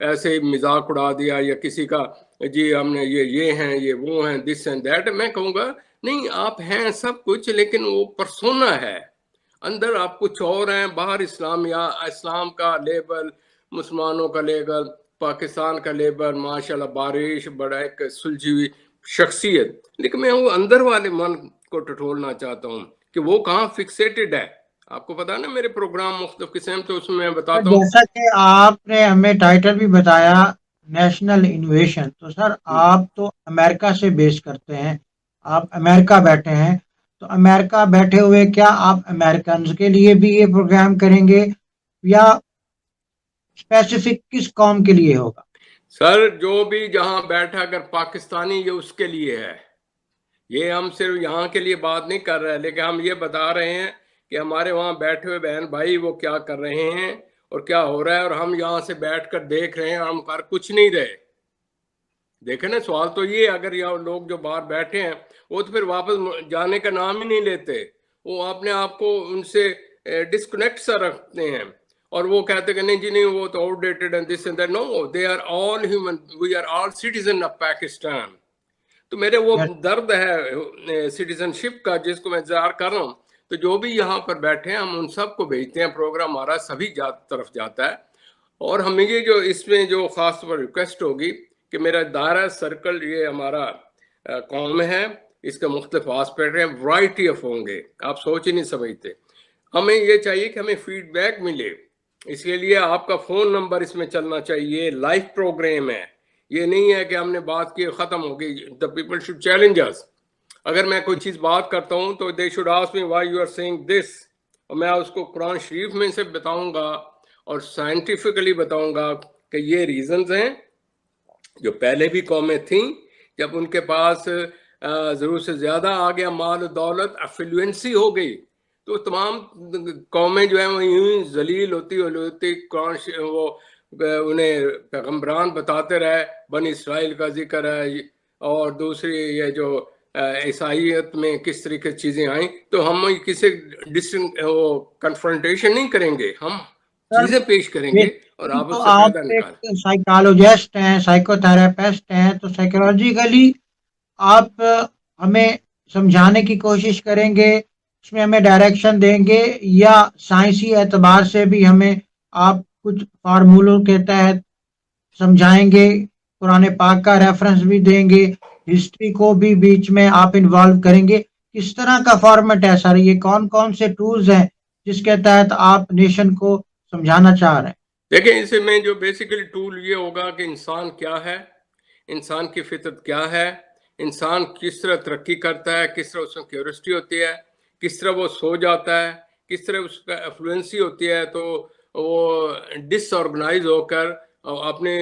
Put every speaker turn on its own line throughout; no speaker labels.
ایسے مذاق اڑا دیا یا کسی کا جی ہم نے یہ ہیں یہ وہ ہیں دس اینڈ دیٹ. میں کہوں گا نہیں، آپ ہیں سب کچھ، لیکن وہ پرسونا ہے، اندر آپ کچھ اور ہیں. باہر اسلام کا لیبل، مسلمانوں کا لیبل، پاکستان کا لیبل، ماشاءاللہ بارش، بڑا ایک سلجھی ہوئی شخصیت، لیکن میں وہ اندر والے من کو ٹٹولنا چاہتا ہوں کہ وہ کہاں فکسیٹڈ ہے. آپ کو پتا نا میرے پروگرام مختلف قسم تو اس میں میں بتاتا ہوں.
جیسا کہ آپ نے ہمیں ٹائٹل بھی بتایا نیشنل انوویشن، تو سر آپ تو امریکہ سے بیس کرتے ہیں، آپ امریکہ بیٹھے ہیں، تو امریکہ بیٹھے ہوئے کیا آپ امریکنز کے لیے بھی یہ پروگرام کریں گے یا اسپیسیفک کس قوم کے لیے ہوگا؟
سر جو بھی جہاں بیٹھا اگر پاکستانی یہ اس کے لیے ہے. یہ ہم صرف یہاں کے لیے بات نہیں کر رہے، لیکن ہم یہ بتا رہے ہیں کہ ہمارے وہاں بیٹھے ہوئے بہن بھائی وہ کیا کر رہے ہیں اور کیا ہو رہا ہے، اور ہم یہاں سے بیٹھ کر دیکھ رہے ہیں، ہم کر کچھ نہیں رہے. دیکھیں نا، سوال تو یہ اگر یہ لوگ جو باہر بیٹھے ہیں وہ تو پھر واپس جانے کا نام ہی نہیں لیتے، وہ اپنے آپ کو ان سے ڈسکنیکٹ سا رکھتے ہیں، اور وہ کہتے کہ نہیں جی نہیں وہ تو outdated and this and that. No, they are all human, we are all citizen of Pakistan. تو میرے وہ درد ہے سٹیزن شپ کا جس کو میں اظہار کر رہا ہوں. تو جو بھی یہاں پر بیٹھے ہیں ہم ان سب کو بھیجتے ہیں، پروگرام ہمارا سبھی طرف جاتا ہے. اور ہمیں یہ جو اس میں جو خاص طور پر ریکویسٹ ہوگی کہ میرا دائرہ سرکل یہ ہمارا قوم ہے، اس کے مختلف آسپیکٹ ہیں، ورائٹی آف ہوں گے، آپ سوچ ہی نہیں سمجھتے. ہمیں یہ چاہیے کہ ہمیں فیڈ بیک ملے، اس کے لیے آپ کا فون نمبر اس میں چلنا چاہیے. لائف پروگرام ہے، یہ نہیں ہے کہ ہم نے بات کی ختم ہو گئی. The people should challenge us. اگر میں کوئی چیز بات کرتا ہوں تو they should ask me why you are seeing this, اور میں اس کو قرآن شریف میں سے بتاؤں گا اور سائنٹیفکلی بتاؤں گا کہ یہ ریزنز ہیں جو پہلے بھی قومیں تھیں، جب ان کے پاس ضرورت سے زیادہ آ گیا مال و دولت، افلوئنسی ہو گئی، تو تمام قومیں جو ہیں وہ یوں ذلیل ہوتی قرآن وہ انہیں پیغمبران بتاتے رہے. بنی اسرائیل کا ذکر ہے، اور دوسری یہ جو عیسائیت میں کس طریقے کی چیزیں آئیں. تو ہم کسی کنفرنٹیشن نہیں کریں گے، ہم چیزیں پیش کریں گے اور آپ
تو
اس سے
آپ
فائدہ
ایک
نکالیں.
سائیکالوجسٹ ہیں، سائیکو تھراپسٹ ہیں، تو سائیکولوجیکلی آپ ہمیں سمجھانے کی کوشش کریں گے، اس میں ہمیں ڈائریکشن دیں گے، یا سائنسی اعتبار سے بھی ہمیں آپ کچھ فارمولوں کے تحت سمجھائیں گے، قرآن پاک کا ریفرنس بھی دیں گے، ہسٹری کو بھی بیچ میں آپ انوالو کریں گے؟ کس طرح کا فارمیٹ ہے سر؟ یہ کون کون سے ٹولز ہیں جس کے تحت آپ نیشن کو سمجھانا چاہ رہے ہیں؟
دیکھیں اس میں جو بیسیکلی ٹول یہ ہوگا کہ انسان کیا ہے، انسان کی فطرت کیا ہے، انسان کس طرح ترقی کرتا ہے، کس طرح اس میں کیوریسٹی ہوتی ہے، کس طرح وہ سو جاتا ہے، کس طرح اس کا افلوئنسی ہوتی ہے، تو وہ ڈس آرگنائز ہو کر اپنے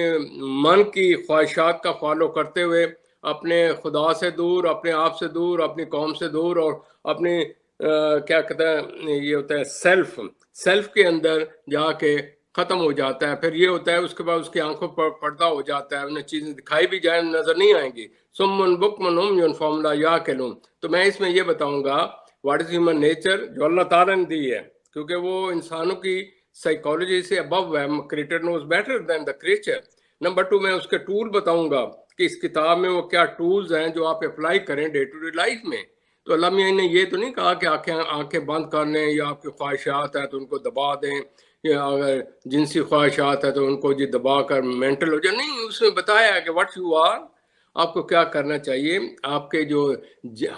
من کی خواہشات کا فالو کرتے ہوئے اپنے خدا سے دور، اپنے آپ سے دور، اپنی قوم سے دور، اور اپنی کیا کہتے ہیں یہ ہوتا ہے سیلف کے اندر جا کے ختم ہو جاتا ہے. پھر یہ ہوتا ہے اس کے بعد اس کی آنکھوں پر پردہ ہو جاتا ہے، انہیں چیزیں دکھائی بھی جائیں نظر نہیں آئیں گی. سمن بکمن عمي فهم لا يعقلون. تو میں اس میں یہ بتاؤں گا واٹ از ہیومن نیچر جو اللہ تعالیٰ نے دی ہے، کیونکہ وہ انسانوں کی سائیکالوجی سے ابو ہے. کریٹر نوز بیٹر دین دا کریچر. نمبر 2 میں اس کے ٹول بتاؤں گا کہ اس کتاب میں وہ کیا ٹولز ہیں جو آپ اپلائی کریں ڈے ٹو ڈے لائف میں. تو اللہ میاں نے یہ تو نہیں کہا کہ آنکھیں بند کر لیں، یا آپ کی خواہشات ہیں تو ان کو دبا دیں، یا اگر جنسی خواہشات ہے تو ان کو جی دبا کر مینٹل ہو جائے. نہیں، اس میں بتایا ہے کہ واٹ یو آر، آپ کو کیا کرنا چاہیے، آپ کے جو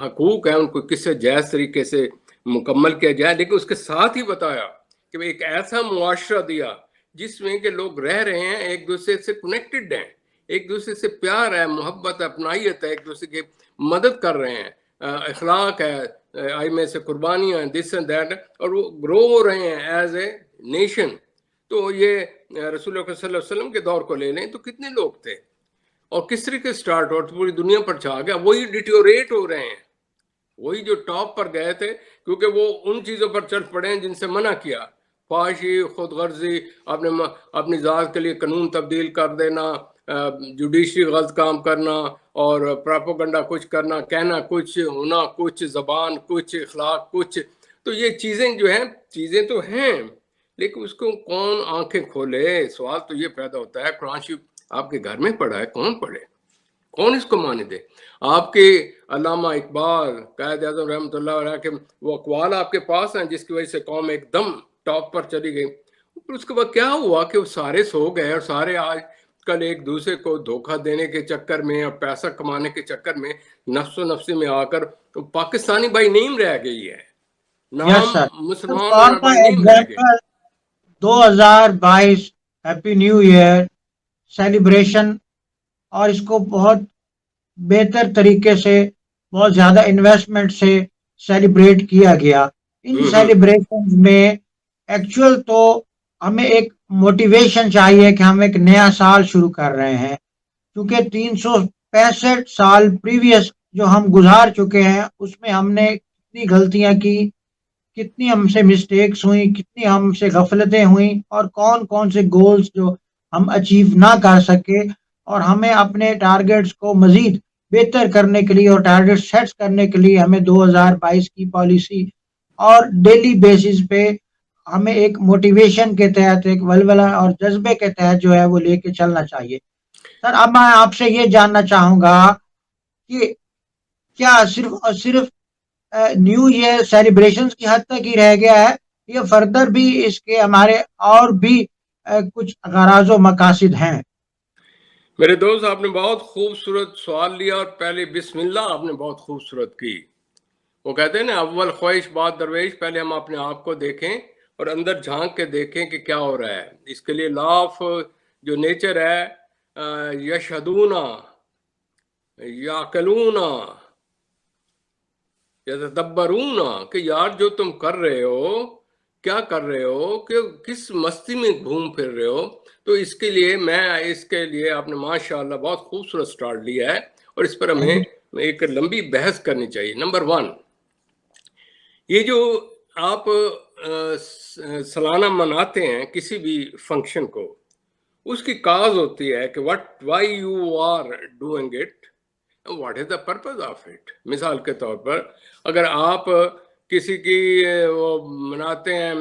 حقوق ہیں ان کو کس سے جائز طریقے سے مکمل کیا جائے. لیکن اس کے ساتھ ہی بتایا کہ ایک ایسا معاشرہ دیا جس میں کہ لوگ رہ رہے ہیں، ایک دوسرے سے کنیکٹڈ ہیں، ایک دوسرے سے پیار ہے، محبت ہے، اپنائیت ہے، ایک دوسرے کی مدد کر رہے ہیں، اخلاق ہے، آئی میں سے قربانیاں ہیں، دس اینڈ دیٹ، اور وہ گرو ہو رہے ہیں ایز اے نیشن. تو یہ رسول اللہ صلی اللہ علیہ وسلم کے دور کو لے لیں تو کتنے لوگ تھے اور کس طریقے سٹارٹ ہو پوری دنیا پر چھا گیا. وہی ڈیٹیوریٹ ہو رہے ہیں، وہی جو ٹاپ پر گئے تھے، کیونکہ وہ ان چیزوں پر چل پڑے ہیں جن سے منع کیا. فحاشی، خود غرضی، اپنی ذات کے لیے قانون تبدیل کر دینا، جوڈیشری غلط کام کرنا، اور پراپوگنڈا کچھ کرنا، کہنا کچھ، ہونا کچھ، زبان کچھ، اخلاق کچھ. تو یہ چیزیں جو ہیں چیزیں تو ہیں، لیکن اس کو کون آنکھیں کھولے؟ سوال تو یہ پیدا ہوتا ہے قرآن شریف آپ کے گھر میں پڑھا ہے، کون پڑھے، کون اس کو مانے دے؟ آپ کے علامہ اقبال، قائد اعظم رحمۃ اللہ علیہ کے وہ اقوال آپ کے پاس ہیں جس کی وجہ سے قوم ایک دم ٹاپ پر چلی گئی. پھر اس کے بعد کیا ہوا کہ وہ سارے سو گئے اور سارے آج کل ایک دوسرے کو دھوکہ دینے کے چکر میں اور پیسہ کمانے کے چکر میں نفس و نفسی میں آ کر پاکستانی بائی نیم رہ گئی ہے،
یس
نام
سر.
مسلمان
فار
ہونا بائی
مائی
نیم رہ گئے.
Example 2022 happy new year celebration, اور اس کو بہت بہتر طریقے سے بہت زیادہ انویسٹمنٹ سے سیلیبریٹ کیا گیا. ان سیلیبریشن میں ایکچوئل تو ہمیں ایک موٹیویشن چاہیے کہ ہم ایک نیا سال شروع کر رہے ہیں، کیونکہ 365 سال پریویس جو ہم گزار چکے ہیں اس میں ہم نے کتنی غلطیاں کی، کتنی ہم سے مسٹیکس ہوئیں، کتنی ہم سے غفلتیں ہوئیں، اور کون کون سے گولز جو ہم اچیو نہ کر سکے. اور ہمیں اپنے ٹارگیٹس کو مزید بہتر کرنے کے لیے اور ٹارگیٹ سیٹس کرنے کے لیے ہمیں 2022 کی پالیسی اور ڈیلی بیسس پہ ہمیں ایک موٹیویشن کے تحت، ایک ولولہ اور جذبے کے تحت جو ہے وہ لے کے چلنا چاہیے. سر اب میں آپ سے یہ جاننا چاہوں گا کہ کیا صرف اور صرف نیو ایئر سیلیبریشنز کی حد تک ہی رہ گیا ہے، یا فردر بھی اس کے ہمارے اور بھی کچھ غراض و مقاصد ہیں؟
میرے دوست، آپ نے بہت خوبصورت سوال لیا اور پہلے بسم اللہ آپ نے بہت خوبصورت کی. وہ کہتے ہیں نا اول خواہش بعد درویش، پہلے ہم اپنے آپ کو دیکھیں اور اندر جھانک کے دیکھیں کہ کیا ہو رہا ہے. اس کے لیے لا آف جو نیچر ہے، یشہدونا، یعقلونا، یتدبرونا، کہ یار جو تم کر رہے ہو، کیا کر رہے ہو، کہ کس مستی میں گھوم پھر رہے ہو. تو اس کے لیے آپ نے ماشاءاللہ بہت خوبصورت سٹارٹ لیا ہے، اور اس پر ہمیں ایک لمبی بحث کرنی چاہیے. نمبر 1، یہ جو آپ سالانہ مناتے ہیں کسی بھی فنکشن کو، اس کی کاز ہوتی ہے کہ why you are doing it, what is the purpose of it. مثال کے طور پر اگر آپ کسی کی وہ مناتے ہیں،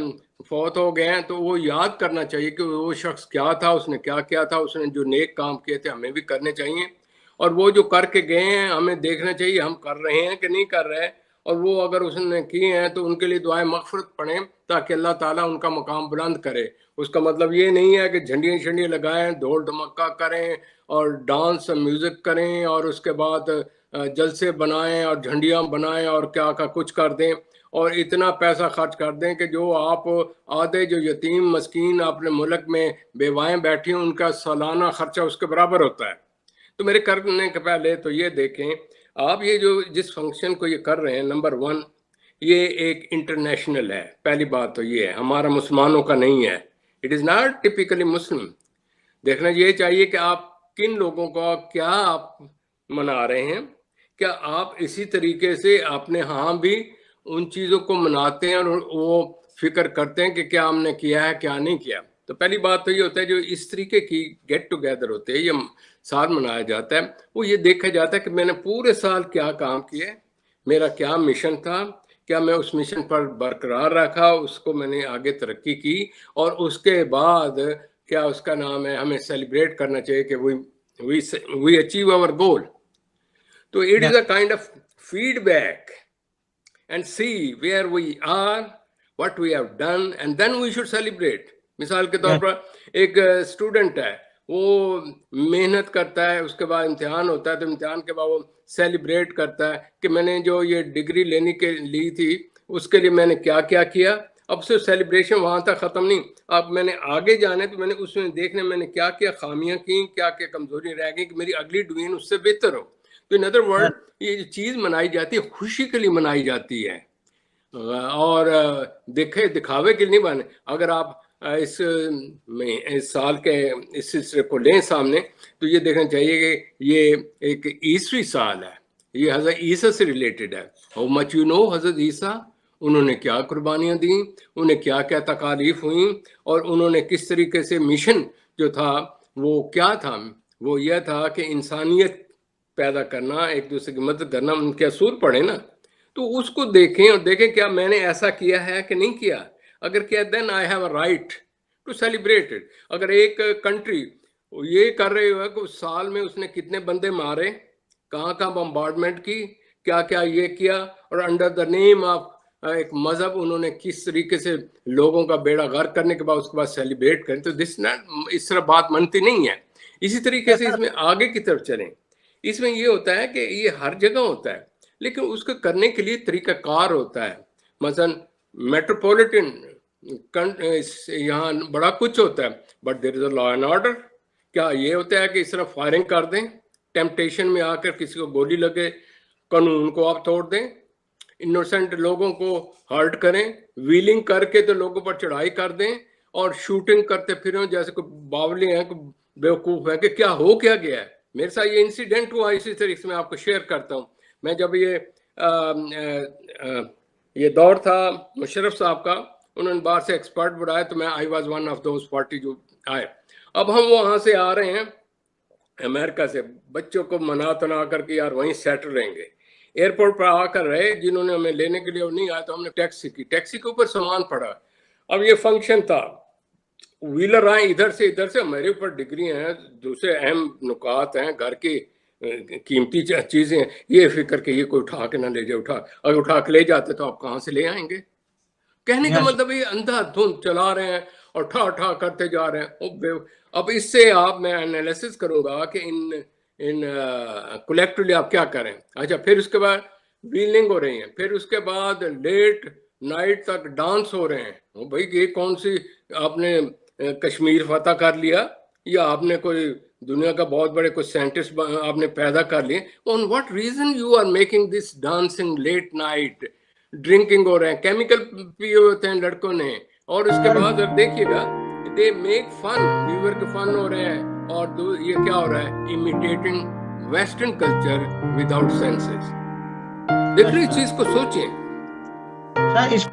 فوت ہو گئے ہیں، تو وہ یاد کرنا چاہیے کہ وہ شخص کیا تھا، اس نے کیا کیا تھا، اس نے جو نیک کام کیے تھے ہمیں بھی کرنے چاہیے، اور وہ جو کر کے گئے ہیں ہمیں دیکھنا چاہیے ہم کر رہے ہیں کہ نہیں کر رہے. اور وہ اگر اس نے کیے ہیں تو ان کے لیے دعائیں مغفرت پڑھیں تاکہ اللہ تعالیٰ ان کا مقام بلند کرے. اس کا مطلب یہ نہیں ہے کہ جھنڈیاں شنڈیاں لگائیں، ڈھول دھمکہ کریں اور ڈانس میوزک کریں اور اس کے بعد جلسے بنائیں اور جھنڈیاں بنائیں اور کیا کا کچھ کر دیں، اور اتنا پیسہ خرچ کر دیں کہ جو آپ آدھے جو یتیم مسکین اپنے ملک میں بیوائیں بیٹھی ہیں ان کا سالانہ خرچہ اس کے برابر ہوتا ہے. تو میرے کرنے کے پہلے تو یہ دیکھیں آپ یہ جو جس فنکشن کو یہ کر رہے ہیں، نمبر 1 یہ ایک انٹرنیشنل ہے. پہلی بات تو یہ ہے، ہمارا مسلمانوں کا نہیں ہے. اٹ از ناٹ ٹپیکلی مسلم. دیکھنا یہ چاہیے کہ آپ کن لوگوں کا کیا آپ منا رہے ہیں. کیا آپ اسی طریقے سے اپنے ہاں بھی ان چیزوں کو مناتے ہیں اور وہ فکر کرتے ہیں کہ کیا ہم نے کیا ہے کیا نہیں کیا. تو پہلی بات تو یہ ہوتا ہے جو اس طریقے کی گیٹ ٹوگیدر ہوتے ہیں، یہ سال منایا جاتا ہے، وہ یہ دیکھا جاتا ہے کہ میں نے پورے سال کیا کام کیے، میرا کیا مشن تھا، کیا میں اس مشن پر برقرار رکھا، اس کو میں نے آگے ترقی کی، اور اس کے بعد کیا اس کا نام ہے ہمیں سیلیبریٹ کرنا چاہیے کہ وی اچیو آور گول. تو it is a kind of feedback and see where we are, what we have done, and then we should celebrate. مثال کے طور پر ایک اسٹوڈنٹ ہے، وہ محنت کرتا ہے، اس کے بعد امتحان ہوتا ہے، تو امتحان کے بعد وہ سیلیبریٹ کرتا ہے کہ میں نے جو یہ ڈگری لینے کے لی تھی اس کے لیے میں نے کیا کیا کیا. اب صرف سیلیبریشن وہاں تک ختم نہیں، اب میں نے آگے جانے تو میں نے اس میں دیکھنے میں نے کیا کیا خامیاں کی، کیا کیا کمزوری رہ گئی کہ میری اگلی ڈوین اس سے بہتر ہو. تو ان ادر ورڈ یہ جو چیز منائی جاتی ہے خوشی کے لیے منائی جاتی ہے، اور دکھاوے کے لیے نہیں بنے. اگر آپ اس سال کے اس سلسلے کو لیں سامنے تو یہ دیکھنا چاہیے کہ یہ ایک عیسوی سال ہے، یہ حضرت عیسیٰ سے ریلیٹڈ ہے. ہاؤ مچ یو نو حضرت عیسیٰ، انہوں نے کیا قربانیاں دیں، انہیں کیا کیا تکالیف ہوئیں، اور انہوں نے کس طریقے سے مشن جو تھا وہ کیا تھا. وہ یہ تھا کہ انسانیت پیدا کرنا، ایک دوسرے کی مدد کرنا. ان کے اصول پڑھے نا، تو اس کو دیکھیں اور دیکھیں کیا میں نے ایسا کیا ہے کہ نہیں کیا. اگر کیا then I have a right to celebrate it. اگر ایک کنٹری یہ کر رہی ہو کہ سال میں اس نے کتنے بندے مارے, کہاں کہاں بمبارڈمنٹ کی, کیا کیا یہ کیا, اور انڈر دا نیم آف ایک مذہب انہوں نے کس طریقے سے لوگوں کا بیڑا غرق کرنے کے بعد اس کے بعد سیلیبریٹ کریں, تو دس ناٹ, اس طرح بات بنتی نہیں ہے. اسی طریقے سے اس میں آگے کی طرف چلیں. اس میں یہ ہوتا ہے کہ یہ ہر جگہ ہوتا ہے, لیکن اس کو کرنے کے لیے طریقہ کار ہوتا ہے. مثلا میٹروپولیٹن یہاں بڑا کچھ ہوتا ہے, but there is a law and order. کیا یہ ہوتا ہے کہ اس طرح فائرنگ کر دیں, ٹیمپٹیشن میں آ کر کسی کو گولی لگے, قانون کو آپ توڑ دیں, انوسینٹ لوگوں کو ہرٹ کریں, ویلنگ کر کے تو لوگوں پر چڑھائی کر دیں, اور شوٹنگ کرتے پھریں جیسے کوئی باولی ہیں, کوئی بیوقوف ہے کہ کیا ہو کیا گیا ہے. میرے ساتھ یہ انسیڈنٹ ہوا, اسی طریقے سے میں آپ کو شیئر کرتا ہوں. میں جب یہ دور تھا مشرف صاحب کا, انہوں نے باہر سے ایکسپرٹ بڑھایا, تو میں I was one of those 40 جو آئے. اب ہم وہاں سے آ رہے ہیں امریکہ سے, بچوں کو منا تنا کر کے یار وہیں سیٹل رہیں گے. ایئرپورٹ پر آ کر رہے, جنہوں نے ہمیں لینے کے لیے نہیں آیا, تو ہم نے ٹیکسی کی, ٹیکسی کے اوپر سامان پڑا. اب یہ فنکشن تھا, ویلر آئے ادھر سے, میرے اوپر ڈگری ہیں, دوسرے اہم نکات ہیں, گھر کی قیمتی چیزیں ہیں, یہ فکر کہ یہ کوئی اٹھا کے نہ لے جائے. اگر اٹھا کے لے جاتے تو آپ کہاں سے لے آئیں گے. کہنے کا مطلب یہ اندھا دھند چلا رہے ہیں اور ٹھا کرتے جا رہے ہیں. اب اس سے میں انالیسس کروں گا کہ ان کولیکٹیولی آپ کیا کریں. اچھا, پھر اس کے بعد ویلنگ ہو رہی ہیں, پھر اس کے بعد لیٹ نائٹ تک ڈانس ہو رہے ہیں. بھائی یہ کون سی, آپ نے کشمیر فتح کر لیا, یا آپ نے کوئی دنیا کا بہت بڑے کوئی سائنٹسٹ آپ نے پیدا کر لیے. On what reason you are making this dancing late night, drinking ہو رہے ہیں, کیمیکل پیے ہوتے ہیں لڑکوں نے, اور اس کے بعد دیکھیے گا دے میک فن, ویور کے فن ہو رہے ہیں, اور یہ کیا ہو رہا ہے, imitating western culture without senses. دیکھ لیں اس چیز کو سوچیں.
سر اس